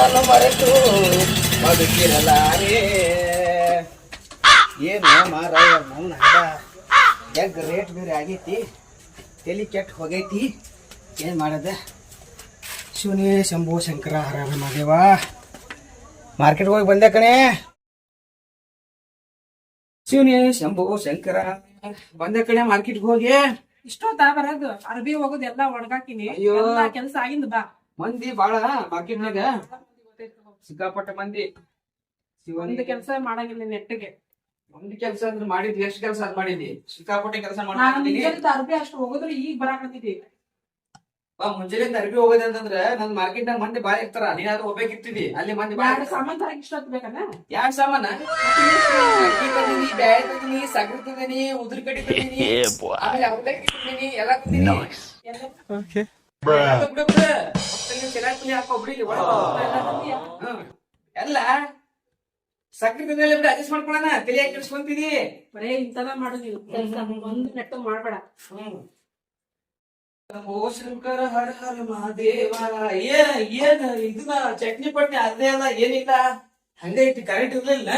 ನಾನು ಮರೆತು ಬದುಕಿರಲಾರೆ. ಏನು ಮಾರಾಯ ನಾವು ಎಗ್ ರೇಟ್ ಬೇರೆ ಆಗೈತಿ, ತಲೆ ಕೆಟ್ಟ ಹೋಗೈತಿ. ಏನು ಮಾಡೋದ? ಶಿವನೇ ಶಂಭೋ ಶಂಕರ ಹರ ಮಹಾದೇವ. ಮಾರ್ಕೆಟ್ಗೆ ಹೋಗಿ ಬಂದೆ ಕಣೆ. ಶಿವನೇ ಶಂಭೋ ಶಂಕರ ಬಂದೆ ಕಣೆ ಮಾರ್ಕೆಟ್ಗೆ ಹೋಗಿ. ಇಷ್ಟೊತ್ತ ಬರೋದು ಅರ್ಬಿ ಹೋಗೋದು ಎಲ್ಲಾ ಒಣಗಾಕಿನಿ. ಕೆಲ್ಸ ಆಗಿಂದ ಬಾ. ಮಂದಿ ಬಾಳ ಮಾರ್ಕೆಟ್ನಾಗ ಸಿಕ್ಕಾಪಟ್ಟ ಮಂದಿ. ಒಂದು ಕೆಲ್ಸ ಮಾಡಂಗಿಲ್ಲ ನೆಟ್ಟಿಗೆ. ಒಂದು ಕೆಲಸ ಅಂದ್ರೆ ಮಾಡಿದ್ವಿ. ಎಷ್ಟು ಕೆಲಸ ಅದ್ ಮಾಡಿದ್ವಿ? ಸಿಕ್ಕಾಪಟ್ಟೆ ಕೆಲಸ ಮಾಡ್ತೀನಿ. ಅರ್ಬಿ ಅಷ್ಟು ಹೋಗೋದ್ರೆ ಈಗ ಬರಾಕತ್ತಿದ್ದಿ. ಮುಂಜಾನೆ ಅರ್ಬಿ ಹೋಗೋದೆ ಅಂತಂದ್ರ ನನ್ ಮಾರ್ಕೆಟ್ ನಾಗ ಮಂದಿ ಬಾಳ ಇರ್ತಾರ. ನೀನಾದ್ರೂ ಹೋಗ್ಬೇಕಿರ್ತಿದಿ ಅಲ್ಲಿ ಮಂದಿ ಬಾಳ. ಸಾಮಾನ್ ತರಕ್ ಇಷ್ಟೊತ್ತು ಬೇಕನ್ನ? ಯಾವ ಸಾಮಾನ? ಅಕ್ಕಿ ತಂದಿನಿ, ಬ್ಯಾಳೆ ತಂದಿನಿ, ಸಗಣಿ ತಂದಿನಿ, ಉದುರು ಕಡ್ಡಿ ತಂದಿನಿ, ಆಮೇಲೆ ಅವಲಕ್ಕಿ ತಂದಿನಿ, ಎಲ್ಲ ತಂದಿನಿ. ಎಲ್ಲ ಸಕ್ರಿ ತಂದಿಲ್ಲ ಬಿಟ್ಟು ಅಡ್ಜಸ್ಟ್ ಮಾಡ್ಕೊಳಣ. ತಲೆ ಯಾಕೆ ಕೆಡಿಸ್ಕೊಂತಿದಿ? ಬರೇ ಇಂತದ ಮಾಡೋದಿಲ್ಲ ಕೆಲ್ಸ. ಒಂದು ನೆಟ್ಟು ಮಾಡ್ಬೇಡ. ಓ ಶಂಕರ ಹರ ಹರ ಮಹಾದೇವ. ಏನ್ ಇದನ್ನ ಚಟ್ನಿ ಪಟ್ನಿ ಅದೇ ಅಲ್ಲ, ಏನಿಲ್ಲ ಹಂಗ ಐತಿ. ಕರೆಂಟ್ ಇರ್ಲಿಲ್ಲ.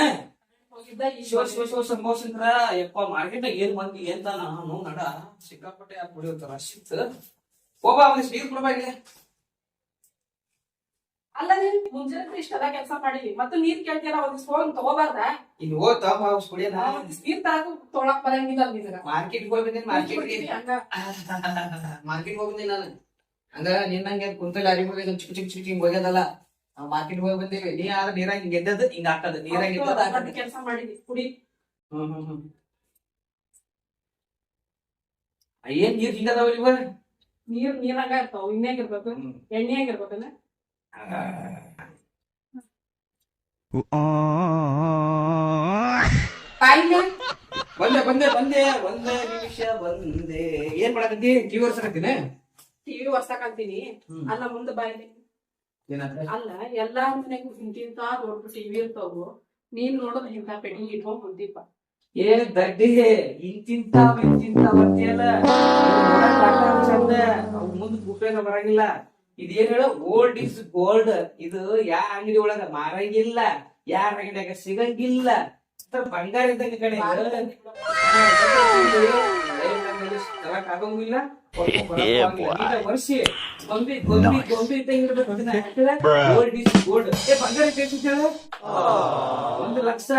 ಶಂಭೋ ಶಂಕರ ಯಪ್ಪ. ಮಾರ್ಕೆಟ್ ಏನ್ ಮಂದಿ ಏನ್ ನಡ ಸಿಕ್ಕಾಪಟ್ಟೆ ಯಾಕೆ ಕುಡಿಯೋತಾರ ಶಿತ್. ಹೋಗ ಒಂದಿಷ್ಟು ನೀರು ಕೊಡ್ಬಾ ಇಲ್ಲಿ. ಅಲ್ಲ ನೀನ್ ಮುಂಜಾನೆ ಇಷ್ಟೆಲ್ಲ ಕೆಲಸ ಮಾಡಿದ್ವಿ ಮತ್ತೆ ನೀರ್ ಕೇಳ್ತೀರ. ಒಂದಿಷ್ಟು ಹೋಗಿ ತಗೋಬಾರ್ದ? ಇಲ್ಲಿ ಹೋಗ್ ತಗೊಂಡ್ ಕುಡಿಯೋಣ. ನೀರ್ ತರಕ ತೊಗೊಳಕ್ ಬರಂಗಿಲ್ಲ ನಿನಗ. ಮಾರ್ಕೆಟ್ಗೆ ಹೋಗಿ ಬಂದೇನಿ. ಮಾರ್ಕೆಟ್ ಹೋಗಿ ಬಂದೇನಿ ನಾನು. ಹಂಗ ನಿನ್ನಂಗೆ ಕುಂತಲ್ಲಿ ಅರಿ ಹೋಗಿ ಚಿಕ್ಕ ಚಿಕ್ಕ ಚಿಕ್ಕ ಹಿಂಗ್ ಹೋಗ್ಯದಲ್ಲ. ಮಾರ್ಕೆಟ್ ಹೋಗಿ ಬಂದೇವಿ. ನೀ ಆದ್ರೆ ನೀರಾಗ ಹಿಂಗ್ ಎದ್ದದ ಹಿಂಗ ಹಾಕದ. ನೀರಾಗ ಕೆಲಸ ಮಾಡಿದ್ವಿ ಕುಡಿ. ಏನ್ ನೀರ್ ಹಿಂಗದಾವ ಇವ? ನೀರ್ ನೀರಾಗ ಇರ್ತಾವ. ಇನ್ನೇಗಿರ್ಬೇಕು? ಎಣ್ಣೆಯಾಗಿರ್ಬೇಕಲ್ಲ. ಬಂದೆ ಬಂದೆ ಬಂದೆ ಒಂದೇ ನಿಮಿಷ ಬಂದೆ. ಏನ್ ಮಾಡಕತ್ತಿ? ಟಿವಿ ವರ್ಷಕತ್ತೀನಿ. ಟಿವಿ ವರ್ಷಕಂತೀನಿ. ಅಲ್ಲ ಮುಂದೆ ಬಾಯ್ಲಿ. ಅಲ್ಲ ಎಲ್ಲಾ ಮನೆಗೂ ಇಂತಿಂತ ದೊಡ್ಡ ಟಿವಿ ಇರ್ತಾವು. ನೀನ್ ನೋಡೋದು ಇಂತ ಪೆಟ್ಟಿಗೆ ಇಟ್ಕೊಂಡ್ ಕುಂತೀಪ. ಏನ್ ದಡ್ಡಿ ಇಂತಿಂತಾವ ಅಂತೀಯಲ್ಲ. ಚಂದ ಅವ್ ಮುಂದ್ ಉಪಯೋಗ ಬರಂಗಿಲ್ಲ. ಇದೇನ್ ಹೇಳ? Gold is gold. ಇದು ಯಾ ಅಂಗಡಿ ಒಳಗ ಮಾರಂಗಿಲ್ಲ, ಯಾರ ಅಂಗಡಿಯಾಗ ಸಿಗಂಗಿಲ್ಲ. ಬಂಗಾರ ಇದ್ದಂಗ ಕಡೆ ಆಗಂಗಿಲ್ಲ. ವರ್ಷಿ ಗೊಂಬಿ ಗೊಂಬಿ ಗೊಂಬಿ ಇದ್ದಂಗಿರ್ಬೇಕು. Gold is gold. ಬಂಗಾರ ಕೇಳ 1 ಲಕ್ಷ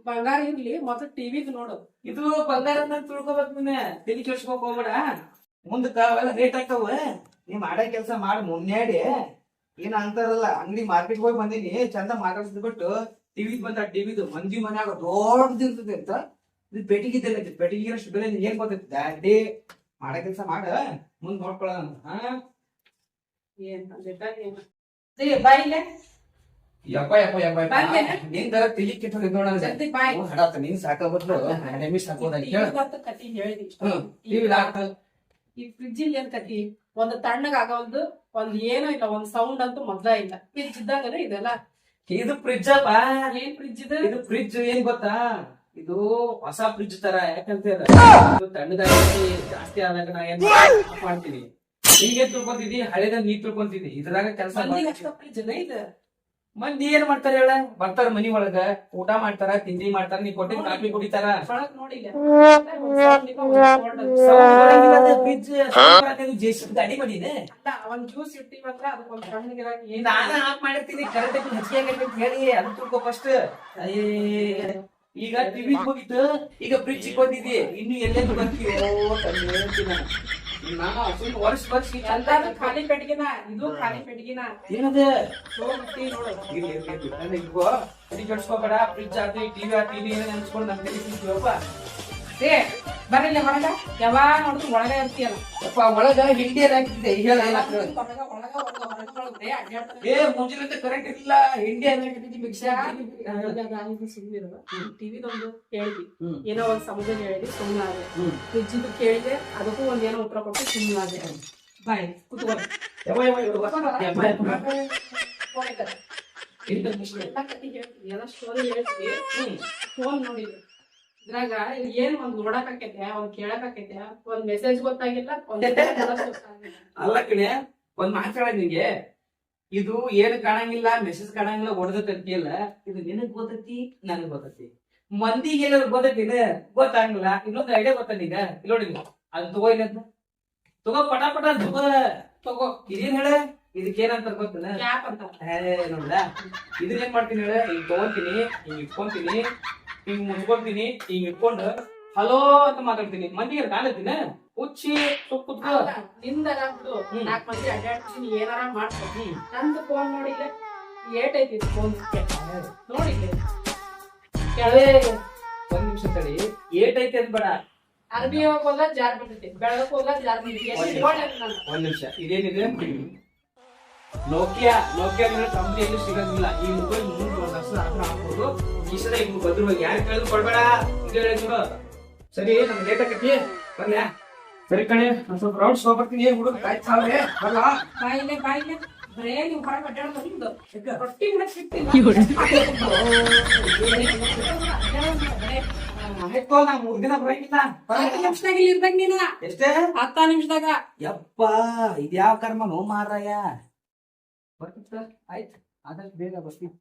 ಬಂಗಾರ ಇರ್ಲಿ ಮತ್ತೆ ಟಿವಿ ನೋಡು. ಇದು ಬಂಗಾರ ಅಂತ ತಿಳ್ಕೊಬೇಕು. ನೀನೆ ತಲೆ ಕೆಡ್ಸ್ಕೊಕ್ ಹೋಗ್ಬೇಡ. ಮುಂದಕ್ಕ ಅವೆಲ್ಲ ರೇಟ್ ಆಗ್ತಾವ. ನೀ ಮಾಡೋ ಕೆಲ್ಸ ಮಾಡಿ ಮುನ್ನೆಡಿ. ಏನ್ ಅಂತಾರಲ್ಲ, ಅಂಗಡಿ ಮಾರ್ಕೆಟ್ ಹೋಗಿ ಬಂದೀನಿ ಚಂದ ಮಾತಾಡ್ಸಿದ್ ಬಿಟ್ಟು ಟಿವಿ ಬಂದ. ಟಿವಿದು ಮಂದಿ ಮನ್ಯಾಗ ದೊಡ್ಡದು ಇರ್ತದೆ ಅಂತ. ಇದು ಪೆಟ್ಟಿಗಿದ್ದಲ್ಲಿ ಪೆಟ್ಟಿಗೆ ಅಷ್ಟು ಬೆಲೆ ಏನ್ ಗೊತ್ತೈತಿ? ಡ್ಯಾಡಿ ಮಾಡೋ ಕೆಲ್ಸ ಮಾಡ, ಮುಂದ್ ನೋಡ್ಕೊಳ್ಳೋಣ. ಬಾಯಿಲೆ ಯಪ್ಪ ಯಪ್ಪ ಯಪ್ಪ ನಿನ್ ತರ ತಿಳಿ ಕೆಟ್ಟ ನೋಡ. ಹಡಾತ ನೀನ್ ಸಾಕೋಬದ್ಲು ಸಾಕೋದಾಗ ಈ ಫ್ರಿಜ್ ಇಲ್ಲಿ ಏನ್ ಕತಿ? ಒಂದ್ ತಣ್ಣಗ ಆಗೋದು, ಒಂದ್ ಏನೋ ಇಲ್ಲ, ಒಂದ್ ಸೌಂಡ್ ಅಂತೂ ಮೊದ್ಲ ಇಲ್ಲ. ಫ್ರಿಜ್ ಇದ್ದಾಗ ಇದೆಲ್ಲ. ಇದು ಫ್ರಿಜ್ ಅಪ್ಪ. ಏನ್ ಫ್ರಿಜ್ ಇದು ಫ್ರಿಜ್ ಏನ್ ಗೊತ್ತಾ? ಇದು ಹೊಸ ಫ್ರಿಜ್ ತರ. ಯಾಕಂತ ತಣ್ಣದಾಗ ಜಾಸ್ತಿ ಆದಾಗ ನಾ ಏನ್ ಮಾಡ್ತೀನಿ, ಹೀಗೆ ತಿಳ್ಕೊಂತಿದ್ದಿ, ಹಳೆದ ನೀ ತಿಳ್ಕೊಂತಿದ್ದಿ. ಇದ್ರಾಗ ಕೆಲಸ ಫ್ರಿಜ್ ಇದು. ಮಂದಿ ಏನ್ ಮಾಡ್ತಾರ ಹೇಳ? ಬರ್ತಾರ ಮನಿ ಒಳಗ, ಊಟ ಮಾಡ್ತಾರ, ತಿಂಡಿ ಮಾಡ್ತಾರ, ನೀ ಕೊಟ್ಟಿದ್ ಕಾಫಿ ಕುಡಿತಾರ. ಗಾಡಿ ಮಾಡಿದೆ. ಒಂದ್ ಜ್ಯೂಸ್ ಇಟ್ಟಿವಂದ್ರ ಅದಕ್ಕೊಂದ್ ನಾನು ಆಫ್ ಮಾಡಿರ್ತೀನಿ. ಕರೆಕ್ಟ್ ಹೆಚ್ಚಿಗೆ ಆಗೈತಿ ಹೇಳಿ ಅದು ತಿಳ್ಕೊ ಫಸ್ಟ್. ಈಗ ಟಿವಿ ಹೋಗಿತ್ತು, ಈಗ ಫ್ರಿಜ್ ಬಂದಿದಿ. ಇನ್ನು ಎಲ್ಲೆಂದು ಬರ್ತೀವಿ? ವರ್ಷ ಖಾಲಿ ಪೆಟ್ಟಿಗೆನ ಇದು. ಖಾಲಿ ಪೆಟ್ಟಿಗೆನ ಏನದ? ನೋಡು. ಕೆಡ್ಸ್ಕೋಬೇಡ. ಫ್ರಿಜ್ ಆತಿ, ಟಿವಿ ಆತಿ, ನೆನ್ಸ್ಕೊಂಡು ನಮ್ ತಿಳಿಸ್ತೀವಪ್ಪ. ಬರಲ್ಲ ಹೊರಗ. ಯಾವಾಗ ನೋಡ್ತು ಒಳಗ ಇರ್ತೀಯಲ್ಲ. ಒಳಗ ಹಿಂಡಿ ಹಾಕಿದ್ದೆ. ಮುಂಜಾನೆ ಕರೆಂಟ್ ಇರ್ಲಿಲ್ಲ. ಹಿಂಡಿ ಟಿವಿದೊಂದು ಕೇಳಿದ್ವಿ, ಏನೋ ಒಂದ್ ಸಮುದ್ರ ಹೇಳಿದ್ವಿ, ಸುಮ್ಮನಾದೆ. ಫ್ರಿಜ್ ಕೇಳಿದೆ, ಅದಕ್ಕೂ ಒಂದ್ ಏನೋ ಉತ್ತರ ಕೊಟ್ಟು ಸುಮ್ಮನಾದೆ. ಬಾಯ್ ಕುತ್ಕೊಂಡು ಎಲ್ಲ ಸ್ಟೋರಿ ಹೇಳ್ತೀವಿ. ಫೋನ್ ನೋಡಿದ್ವಿ. ಇದ್ರಾಗ ಏನ್ ಒಂದ್ ನೋಡಕ್ ಆಕೈತೆ, ಒಂದ್ ಕೇಳಕ್ ಆಕೈತೆ, ಒಂದ್ ಮೆಸೇಜ್ ಗೊತ್ತಾಗಿಲ್ಲ, ಒಂದ್ ಅಲ್ಲ ಕಣೆ, ಒಂದ್ ಮಾತಾಡ ನಿಂಗೆ. ಇದು ಏನ್ ಕಾಣಂಗಿಲ್ಲ, ಮೆಸೇಜ್ ಕಾಣಂಗಿಲ್ಲ, ಹೊಡೆದೈತಿಯಲ್ಲ, ಇದು ನಿನಗ್ ಗೊತ್ತೈತಿ, ನನಗ್ ಗೊತ್ತೈತಿ. ಮಂದಿಗೆ ಏನಾದ್ರು ಗೊತ್ತೈತಿ ಗೊತ್ತಾಗಂಗಿಲ್ಲ. ಇನ್ನೊಂದು ಐಡಿಯಾ ಗೊತ್ತ ಈಗ, ಇಲ್ಲಿ ನೋಡಿ ಅದನ್ನ ತಗೋ, ಇಲ್ಲ ತಗೋ, ಪಟ ಪಟ ತಗೋ. ಇದೇನ್ ಹೇಳ, ಇದಕ್ಕೆ ಏನಂತ ಗೊತ್ತನ? ಕ್ಯಾಪ್ ಅಂತ. ನೋಡ್ದ, ಇದನ್ನ ಏನ್ ಮಾಡ್ತೀನಿ ಹೇಳ, ಈಗ ತಗೊಂತೀನಿ, ಹಿಂಗ್ ಇಟ್ಕೊಂತೀನಿ, ಹಿಂಗ್ ಮುಚ್ಕೊಂತೀನಿ, ಹಿಂಗ್ ಇಟ್ಕೊಂಡು ಹಲೋ ಅಂತ ಮಾತಾಡ್ತೀನಿ. ಮಂದಿಗೆ ಕಾಣತ್ತೀನಿ ಹುಚ್ಚಿ ಕುತ್ಕೋ. ನಿಂದರ ಬಿಡು, 4 ಮಂದಿ ಅಡ್ಡಾಡ್ತೀನಿ, ಏನಾರ ಮಾಡ್ಕೊ. ನಂದು ಫೋನ್ ನೋಡಿಲ್ಲ, ಏಟೈತಿ ಫೋನ್ ನೋಡಿಲ್ಲ. ಒಂದ್ ನಿಮಿಷ ತಡಿ, ಏಟೈತಿ ಅಂತ ಬೇಡ. ಅರ್ಬಿ ಹೋಗೋದ ಜಾರ್ ಬಿಡ್ತೈತಿ, ಬೆಳಗಕ್ ಹೋಗೋದ ಜಾರ್ ಬಿಡ್ತೈತಿ. ಒಂದ್ ನಿಮಿಷ, ಇದೇನಿದೆ? ನೋಕಿಯಾ ಕಂಪ್ನಿಯಲ್ಲಿ ಸಿಗೋದಿಲ್ಲ. ಈ ಮೊಬೈಲ್ 3 ವರ್ಷ ಹಾಕ್ಬೋದು. ಈ ಸಲ ಈಗ ಬದ್ರವಾಗಿ ಯಾರು ಕೇಳಿದ್ರು ಕೊಡ್ಬೇಡ ಅಂತ ಹೇಳಿದ್ರು. ಸರಿ, ನಮ್ಗೆ ಲೇಟ್ ಆಕತಿ, ಬರ್ಲ್ಯಾ? ಸರಿ ಕಣೆ, ಒಂದ್ ಸ್ವಲ್ಪ ರೌಂಡ್ಸ್ ಹೋಗ್ಬರ್ತೀನಿ. ಹುಡುಗ ಕಾಯ್ತಾವೆ, ಬರ್ಲಾ? ಬಾಯಿಲೆ ಬರೇ ನೀವು ಹೊರಗೆ ಅಡ್ಡಾಡೋದು ನಿಮ್ದು ರೊಟ್ಟಿ ಕೂಡ ಸಿಗ್ತಿಲ್ಲ. ಆಯ್ತು, ನಾ 3 ದಿನ ಬರಂಗಿಲ್ಲ. 10 ನಿಮಿಷದಾಗ ಇಲ್ಲಿ ಇರ್ಬೇಕು ನೀನ. ಎಷ್ಟೇ? 10 ನಿಮಿಷದಾಗ. ಯಪ್ಪ, ಇದ್ಯಾವ ಕರ್ಮ ನೋ ಮಾರಾಯ. ಬರ್ತಿತ್ತ? ಆಯ್ತು, ಆದಷ್ಟು ಬೇಗ ಬರ್ತೀನಿ.